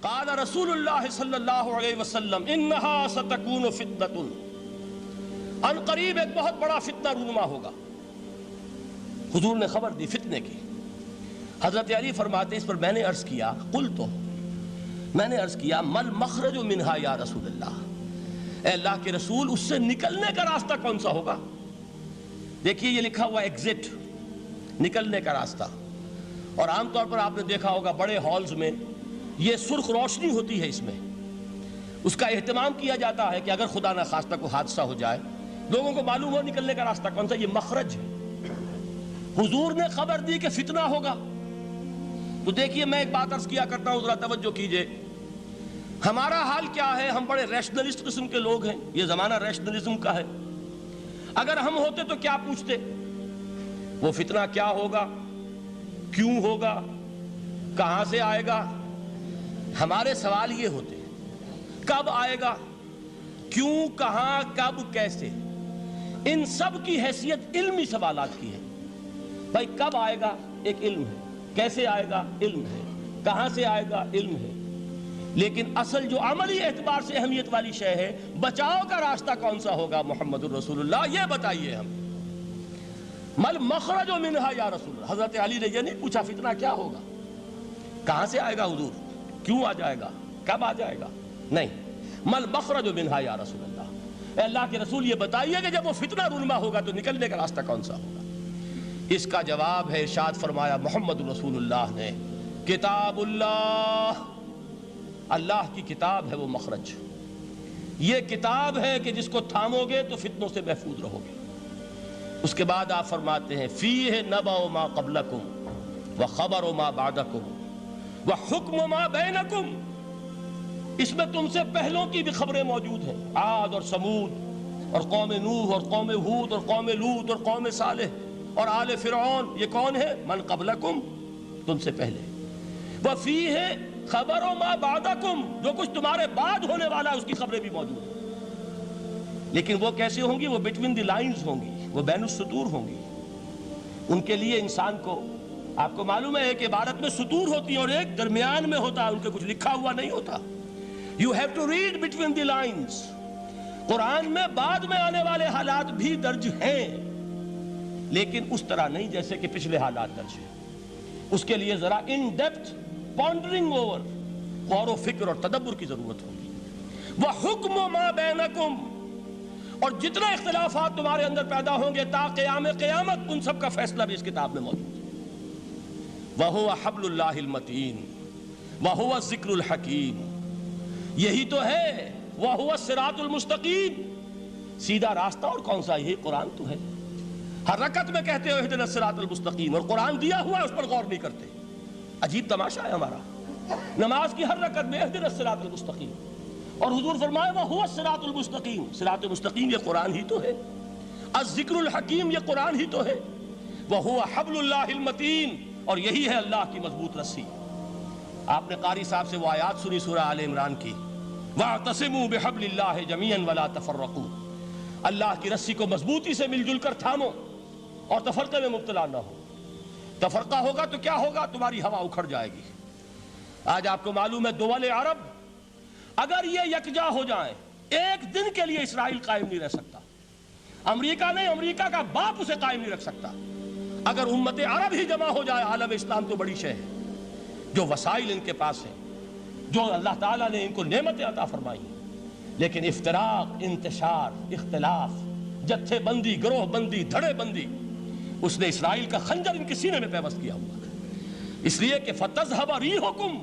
قال رسول اللہ صلی اللہ علیہ وسلم انہا ستکون فتنۃ، ان قریب ایک بہت بڑا فتنہ رونما ہوگا۔ حضور نے خبر دی فتنے کی۔ حضرت علی فرماتے اس پر میں نے عرض کیا، میں نے عرض کیا مل مخرج منہا یا رسول اللہ، اے اللہ کے رسول اس سے نکلنے کا راستہ کون سا ہوگا؟ دیکھیے یہ لکھا ہوا ایگزٹ، نکلنے کا راستہ، اور عام طور پر آپ نے دیکھا ہوگا بڑے ہالز میں یہ سرخ روشنی ہوتی ہے، اس میں اس کا اہتمام کیا جاتا ہے کہ اگر خدا نہ خواستہ کوئی حادثہ ہو جائے لوگوں کو معلوم ہو نکلنے کا راستہ کون سا، یہ مخرج ہے۔ حضور نے خبر دی کہ فتنہ ہوگا۔ تو دیکھیے میں ایک بات عرض کیا کرتا ہوں، ذرا توجہ کیجئے، ہمارا حال کیا ہے؟ ہم بڑے ریشنلسٹ قسم کے لوگ ہیں، یہ زمانہ ریشنلزم کا ہے۔ اگر ہم ہوتے تو کیا پوچھتے؟ وہ فتنہ کیا ہوگا، کیوں ہوگا، کہاں سے آئے گا؟ ہمارے سوال یہ ہوتے ہیں، کب آئے گا، کیوں، کہاں، کب، کیسے؟ ان سب کی حیثیت علمی سوالات کی ہے۔ بھائی کب آئے گا ایک علم ہے، کیسے آئے گا علم ہے، کہاں سے آئے گا علم ہے، لیکن اصل جو عملی اعتبار سے اہمیت والی شے ہے، بچاؤ کا راستہ کون سا ہوگا محمد الرسول اللہ، یہ بتائیے ہم۔ مل مخرج منہا یا رسول اللہ، حضرت علی نے یہ نہیں پوچھا فتنہ کیا ہوگا، کہاں سے آئے گا حضور، کیوں آ جائے گا، کب آ جائے گا، نہیں، مل مخرج منہا یا رسول اللہ، اے اللہ کے رسول یہ بتائیے کہ جب وہ فتنہ رونما ہوگا تو نکلنے کا راستہ کون سا ہوگا؟ اس کا جواب ہے، ارشاد فرمایا محمد رسول اللہ نے، کتاب اللہ، اللہ کی کتاب ہے وہ مخرج، یہ کتاب ہے کہ جس کو تھامو گے تو فتنوں سے محفوظ رہو گے۔ اس کے بعد آپ فرماتے ہیں فیہ نبأ ما قبلکم وخبر ما بعدکم وحکم ما بینکم، اس میں تم سے پہلوں کی بھی خبریں موجود ہیں، عاد اور سمود اور قوم نوح اور قوم ہود اور قوم لوط اور قوم صالح اور آل فرعون، یہ کون ہے؟ من قبلکم، تم سے پہلے، وفیہ خبر ما بعدکم، جو کچھ تمہارے بعد ہونے والا ہے اس کی خبریں بھی موجود ہیں، لیکن وہ کیسے ہوں گی؟ وہ بٹوین دی لائنز ہوں گی، وہ بین السطور ہوں گی۔ ان کے لیے انسان کو، آپ کو معلوم ہے کہ عبارت میں سطور ہوتی ہیں اور ایک درمیان میں ہوتا ہے، ان کے کچھ لکھا ہوا نہیں ہوتا۔ You have to read between the lines۔ قرآن میں بعد میں آنے والے حالات بھی درج ہیں، لیکن اس طرح نہیں جیسے کہ پچھلے حالات درج ہیں۔ اس کے لیے ذرا ان ڈیپتھ پونڈرنگ اوور، غور و فکر اور تدبر کی ضرورت ہوگی۔ وَحُکْمُ مَا بَيْنَكُمْ، اور جتنے اختلافات تمہارے اندر پیدا ہوں گے تا قیام قیامت، ان سب کا فیصلہ بھی اس کتاب میں موجود ہے۔ وَهُوَ حَبْلُ اللَّهِ الْمَتِينُ وَهُوَ الذِّكْرُ الْحَكِيمُ، یہی تو ہے وَهُوَ الصِّرَاطُ الْمُسْتَقِيمُ، سیدھا راستہ، اور کون سا؟ یہی قرآن تو ہے۔ ہر رکعت میں کہتے ہو اهْدِنَا الصِّرَاطَ الْمُسْتَقِيمُ، اور قرآن دیا ہوا ہے اس پر غور نہیں کرتے۔ عجیب تماشا ہے ہمارا، نماز کی ہر رکعت میں اهْدِنَا الصِّرَاطَ الْمُسْتَقِيمُ، اور حضور فرمائے وَهُوَ الصِّرَاطُ الْمُسْتَقِيمُ، صراط مستقیم یہ قرآن ہی تو ہے، الذکر الحکیم یہ قرآن ہی تو ہے، وَهُوَ حَبْلُ اللَّهِ الْمَتِينُ، اور یہی ہے اللہ کی مضبوط رسی۔ آپ نے قاری صاحب سے وہ آیات سنی سورہ آل عمران کی، وَاعْتَصِمُوا بِحَبْلِ اللَّهِ جَمِيعًا وَلَا تَفَرَّقُوا، اللہ کی رسی کو مضبوطی سے مل جل کر تھامو اور تفرقے میں مبتلا نہ ہو۔ تفرقہ ہوگا تو کیا ہوگا؟ تمہاری ہوا اکھڑ جائے گی۔ آج آپ کو معلوم ہے دول عرب اگر یہ یکجا ہو جائیں، ایک دن کے لیے اسرائیل قائم نہیں رہ سکتا، امریکہ نہیں، امریکہ کا باپ اسے قائم نہیں رکھ سکتا۔ اگر امت عرب ہی جمع ہو جائے، عالم اسلام تو بڑی شے ہے، جو وسائل ان کے پاس ہیں، جو اللہ تعالیٰ نے ان کو نعمتیں عطا فرمائی ہیں، لیکن افتراق، انتشار، اختلاف، جتھے بندی، گروہ بندی، دھڑے بندی، اس نے اسرائیل کا خنجر ان کے سینے میں پیوست کیا ہوا ہے۔ اس لیے کہ فَتَذْهَبَ رِيحُكُمْ،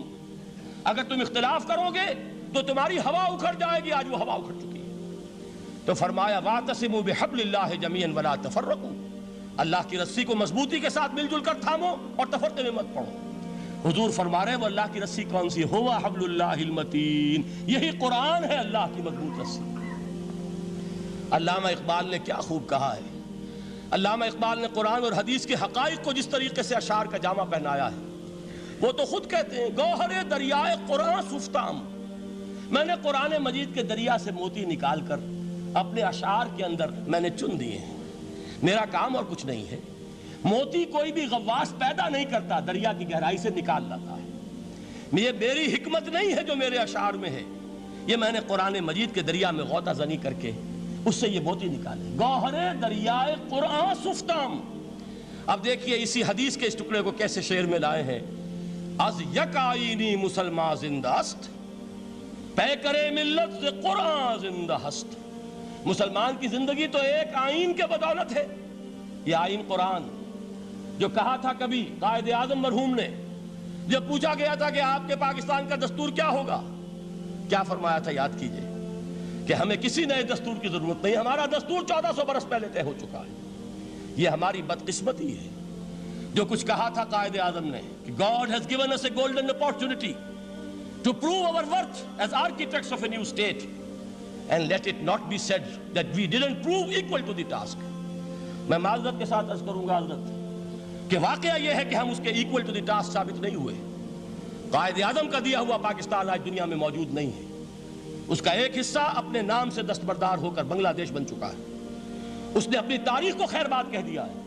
اگر تم اختلاف کرو گے تو تمہاری ہوا اکھڑ جائے گی، آج وہ ہوا اکھڑ چکی ہے۔ تو فرمایا وَاعْتَصِمُوا بِحَبْلِ اللَّهِ جَمِيعًا وَلَا تَفَرَّقُوا، اللہ کی رسی کو مضبوطی کے ساتھ مل جل کر تھامو اور تفرقے میں مت پڑو۔ حضور فرما رہے ہیں وہ اللہ کی رسی کون سی؟ ہوا حبل اللہ المتین، یہی قرآن ہے اللہ کی مضبوط رسی۔ علامہ اقبال نے کیا خوب کہا ہے، علامہ اقبال نے قرآن اور حدیث کے حقائق کو جس طریقے سے اشعار کا جامع پہنایا ہے، وہ تو خود کہتے ہیں گوہر دریائے قرآن سفتام، میں نے قرآن مجید کے دریا سے موتی نکال کر اپنے اشعار کے اندر میں نے چن دیے ہیں، میرا کام اور کچھ نہیں ہے۔ موتی کوئی بھی غواص پیدا نہیں کرتا، دریا کی گہرائی سے نکال لاتا ہے۔ یہ میری حکمت نہیں ہے جو میرے اشعار میں ہے، یہ میں نے قرآن مجید کے دریا میں غوطہ زنی کر کے اس سے یہ موتی نکالے، گوہر دریائے قرآن سفتام۔ اب دیکھیے اسی حدیث کے اس ٹکڑے کو کیسے شعر میں لائے ہیں۔ از یک آئینی مسلمان زندہ است، پے کرے ملت سے قرآن زندہ ہست۔ مسلمان کی زندگی تو ایک آئین کے بدولت ہے، یہ آئین قرآن، جو کہا تھا کبھی قائد اعظم مرحوم نے جب پوچھا گیا تھا کہ آپ کے پاکستان کا دستور کیا ہوگا، کیا فرمایا تھا یاد کیجئے کہ ہمیں کسی نئے دستور کی ضرورت نہیں، ہمارا دستور 1400 برس پہلے طے ہو چکا ہے۔ یہ ہماری بدقسمتی ہے جو کچھ کہا تھا قائد اعظم نے کہ God has given us a golden opportunity to prove our worth as architects of a new state, and let it not be said that we didn't prove equal to the task۔ میں معذرت کے ساتھ عرض کروں گا حضرت کہ واقعہ یہ ہے کہ ہم اس کے equal to the task ثابت نہیں ہوئے۔ قائد اعظم کا دیا ہوا پاکستان آج دنیا میں موجود نہیں ہے، اس کا ایک حصہ اپنے نام سے دستبردار ہو کر بنگلہ دیش بن چکا ہے، اس نے اپنی تاریخ کو خیر بات کہہ دیا ہے،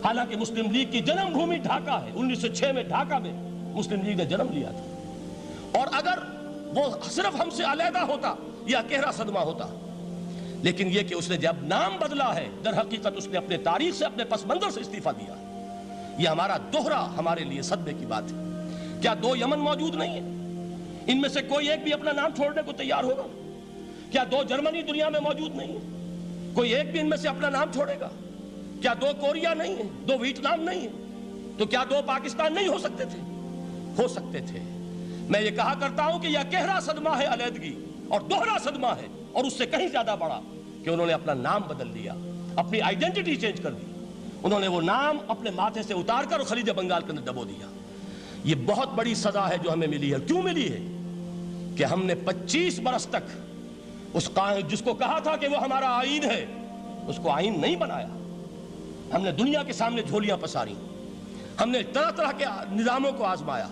حالانکہ مسلم لیگ کی جنم بھومی ڈھاکہ ہے، 1906 میں ڈھاکہ میں مسلم لیگ نے جنم لیا تھا، اور اگر وہ صرف ہم سے علیحدہ ہوتا یہ گہرا صدمہ ہوتا، لیکن یہ کہ اس نے جب نام بدلا ہے در حقیقت اس نے اپنے تاریخ سے اپنے پس منظر سے استعفیٰ دیا ہے۔ یہ ہمارا دوہرا ہمارے لیے صدمے کی بات ہے۔ کیا 2 یمن موجود نہیں ہیں؟ ان میں سے کوئی ایک بھی اپنا نام چھوڑنے کو تیار ہوگا؟ کیا 2 جرمنی دنیا میں موجود نہیں ہیں؟ کوئی ایک بھی ان میں سے اپنا نام چھوڑے گا؟ کیا 2 کوریا نہیں ہیں؟ 2 ویتنام نہیں ہیں؟ تو کیا 2 پاکستان نہیں ہو سکتے تھے؟ ہو سکتے تھے۔ میں یہ کہا کرتا ہوں کہ یہ گہرا صدمہ ہے علیحدگی، اور دوہرا صدمہ ہے، اور اس سے کہیں زیادہ بڑا کہ انہوں نے اپنا نام بدل دیا، اپنی آئیڈینٹی چینج کر دی، انہوں نے وہ نام اپنے ماتھے سے اتار کر خلیج بنگال کے اندر دبو دیا۔ یہ بہت بڑی سزا ہے جو ہمیں ملی ہے۔ کیوں ملی ہے؟ کہ ہم نے 25 برس تک اس قائد جس کو کہا تھا کہ وہ ہمارا آئین ہے، اس کو آئین نہیں بنایا۔ ہم نے دنیا کے سامنے جھولیاں پساری، ہم نے طرح طرح کے نظاموں کو آزمایا،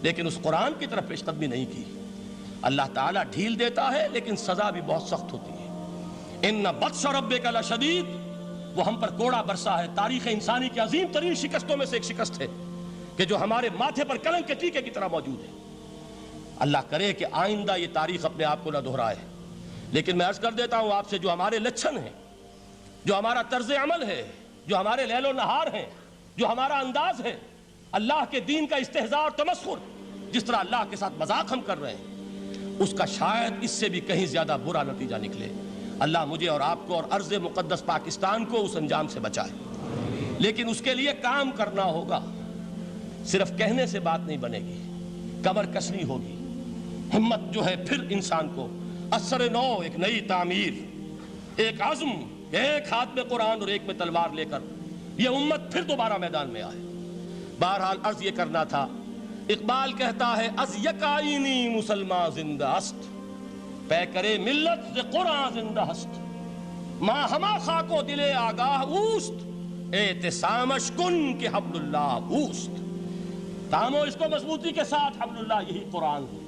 لیکن اس قرآن کی طرف پیش قدمی نہیں کی۔ اللہ تعالیٰ ڈھیل دیتا ہے لیکن سزا بھی بہت سخت ہوتی ہے۔ ان بطش ربک لشدید، وہ ہم پر کوڑا برسا ہے۔ تاریخ انسانی کی عظیم ترین شکستوں میں سے ایک شکست ہے کہ جو ہمارے ماتھے پر کلنک کے ٹیکے کی طرح موجود ہے۔ اللہ کرے کہ آئندہ یہ تاریخ اپنے آپ کو نہ دہرائے، لیکن میں عرض کر دیتا ہوں آپ سے، جو ہمارے لچھن ہیں، جو ہمارا طرز عمل ہے، جو ہمارے لیل و نہار ہیں، جو ہمارا انداز ہے، اللہ کے دین کا استہزاء اور تمسخر، جس طرح اللہ کے ساتھ مذاق ہم کر رہے ہیں، اس کا شاید اس سے بھی کہیں زیادہ برا نتیجہ نکلے۔ اللہ مجھے اور آپ کو اور ارض مقدس پاکستان کو اس انجام سے بچائے، لیکن اس کے لیے کام کرنا ہوگا۔ صرف کہنے سے بات نہیں بنے گی، کمر کسنی ہوگی، ہمت جو ہے پھر انسان کو اثر نو، ایک نئی تعمیر، ایک عزم، ایک ہاتھ میں قرآن اور ایک میں تلوار لے کر یہ امت پھر دوبارہ میدان میں آئے۔ بہرحال عرض یہ کرنا تھا، اقبال کہتا ہے از یک آئینی مسلمان زندہ است، پے کرے ملت سے قرآن زندہ ہست، ماں ہما خاک و دل آگاہ اوست، اعتصامش کن کہ حبل اللہ اوست۔ تامو اس کو مضبوطی کے ساتھ، حبل اللہ یہی قرآن ہے۔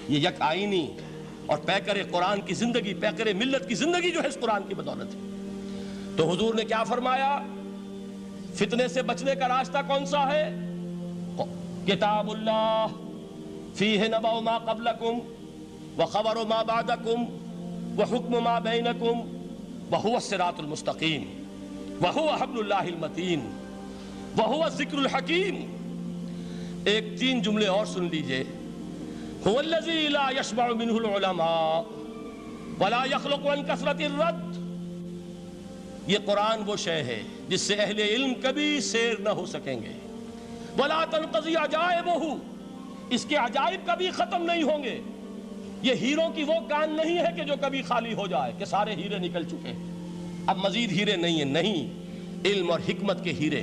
یہ یک آئینی اور پیکر قرآن کی زندگی، پیکر ملت کی زندگی جو ہے اس قرآن کی بدولت ہے۔ تو حضور نے کیا فرمایا؟ فتنے سے بچنے کا راستہ کون سا ہے؟ کتاب اللہ فیہ نبأ ما قبلکم وخبر ما بعدکم وحکم ما بینکم وہو الصراط المستقیم وہو حبل اللہ المتین وہو الذکر الحکیم۔ ایک 3 جملے اور سن لیجئے۔ هو الذی لا یشبع منہ العلماء ولا یخلق عن کثرت الرد۔ یہ قرآن وہ شے ہے جس سے اہل علم کبھی سیر نہ ہو سکیں گے۔ ولا تنقضی عجائبہ، اس کے عجائب کبھی ختم نہیں ہوں گے۔ یہ ہیروں کی وہ کان نہیں ہے کہ جو کبھی خالی ہو جائے کہ سارے ہیرے نکل چکے، اب مزید ہیرے نہیں ہیں، نہیں، علم اور حکمت کے ہیرے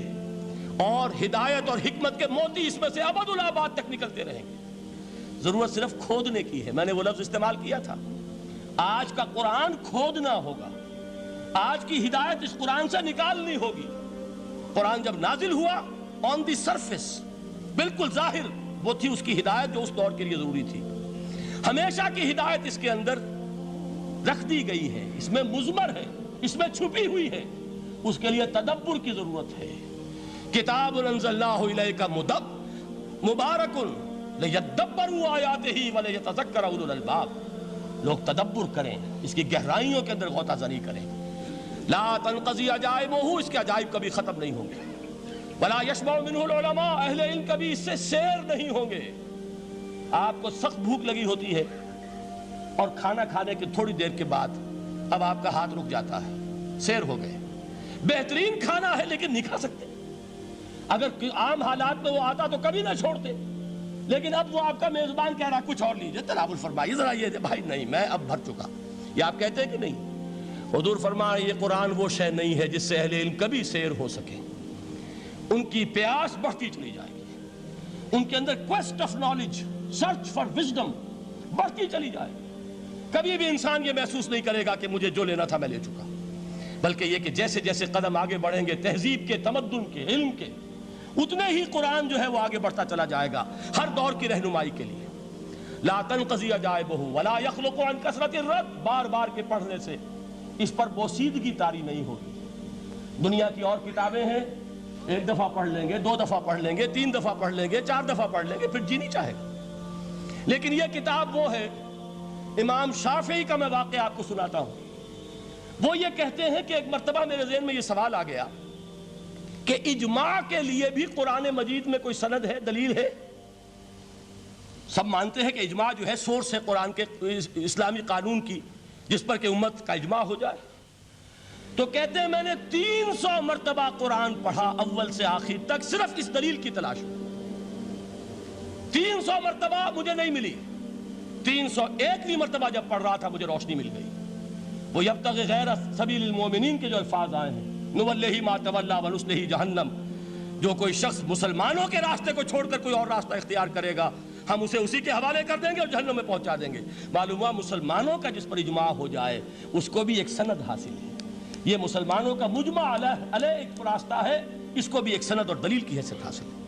اور ہدایت اور حکمت کے موتی اس میں سے ابد الآباد تک نکلتے رہیں گے۔ ضرورت صرف کھودنے کی ہے۔ میں نے وہ لفظ استعمال کیا تھا، آج کا قرآن کھودنا ہوگا، آج کی ہدایت اس قرآن سے نکالنی ہوگی۔ قرآن جب نازل ہوا آن دی سرفیس، بالکل ظاہر وہ تھی اس کی ہدایت جو اس دور کے لیے ضروری تھی۔ ہمیشہ کی ہدایت اس کے اندر رکھ دی گئی ہے، اس میں مضمر ہے، اس میں چھپی ہوئی ہے، اس کے لیے تدبر کی ضرورت ہے۔ کتاب انزلناہ الیک مبارک لِيَدَّبَّرُوا آیَاتِهِ وَلِيَتَذَكَّرَ أُولُو الْأَلْبَابِ، لوگ تدبر کریں، اس کی گہرائیوں کے اندر غوطہ زنی کریں۔ لا تنقضی عجائبہ، اس کے عجائب کبھی ختم نہیں ہوں گے۔ ولا یشبع منہ العلماء، اہل علم کبھی اس سے سیر نہیں ہوں گے۔ آپ کو سخت بھوک لگی ہوتی ہے اور کھانا کھانے کے تھوڑی دیر کے بعد اب آپ کا ہاتھ رک جاتا ہے، سیر ہو گئے، بہترین کھانا ہے لیکن نہیں کھا سکتے۔ اگر عام حالات میں وہ آتا تو کبھی نہ چھوڑتے، لیکن اب وہ آپ کا میزبان کہہ رہا کچھ اور لیجئے، تناول فرمائیے ذرا یہ بھائی نہیں میں اب بھر چکا، یہ آپ کہتے ہیں کہ نہیں؟ حضور فرمایا یہ قرآن وہ شے نہیں ہے جس سے اہل علم کبھی سیر ہو سکے، ان کی پیاس بڑھتی چلی جائے گی، ان کے اندر quest of knowledge, search for wisdom بڑھتی چلی جائے گی۔ کبھی بھی انسان یہ محسوس نہیں کرے گا کہ مجھے جو لینا تھا میں لے چکا، بلکہ یہ کہ جیسے جیسے قدم آگے بڑھیں گے تہذیب کے، تمدن کے، علم کے، اتنے ہی قرآن جو ہے وہ آگے بڑھتا چلا جائے گا ہر دور کی رہنمائی کے لیے۔ لا تنقضی عجائبہ ولا یخلق عن کثرت الرد، بار بار کے پڑھنے سے اس پر بوسیدگی طاری نہیں ہوگی۔ دنیا کی اور کتابیں ہیں، ایک دفعہ پڑھ لیں گے، دو دفعہ پڑھ لیں گے، تین دفعہ پڑھ لیں گے، چار دفعہ پڑھ لیں گے، پھر جی نہیں چاہے گا۔ لیکن یہ کتاب وہ ہے، امام شافعی کا میں واقعہ آپ کو سناتا ہوں۔ وہ یہ کہتے ہیں کہ ایک مرتبہ میرے ذہن میں یہ سوال آ گیا کہ اجماع کے لیے بھی قرآن مجید میں کوئی سند ہے، دلیل ہے؟ سب مانتے ہیں کہ اجماع جو ہے سورس ہے قرآن کے اسلامی قانون کی، جس پر کہ امت کا اجماع ہو جائے۔ تو کہتے ہیں میں نے 300 مرتبہ قرآن پڑھا اول سے آخر تک، صرف اس دلیل کی تلاش میں۔ 300 مرتبہ مجھے نہیں ملی، 301ویں مرتبہ جب پڑھ رہا تھا مجھے روشنی مل گئی۔ وہ یبتغی غیر سبیل المومنین کے جو الفاظ آئے ہیں، نولیہ ما تولی ونصلہ جہنم، جو کوئی شخص مسلمانوں کے راستے کو چھوڑ کر کوئی اور راستہ اختیار کرے گا ہم اسے اسی کے حوالے کر دیں گے اور جہنم میں پہنچا دیں گے۔ معلوم ہوا مسلمانوں کا جس پر اجماع ہو جائے اس کو بھی ایک سند حاصل ہے۔ یہ مسلمانوں کا مجمع علیہ ایک راستہ ہے، اس کو بھی ایک سند اور دلیل کی حیثیت حاصل ہے۔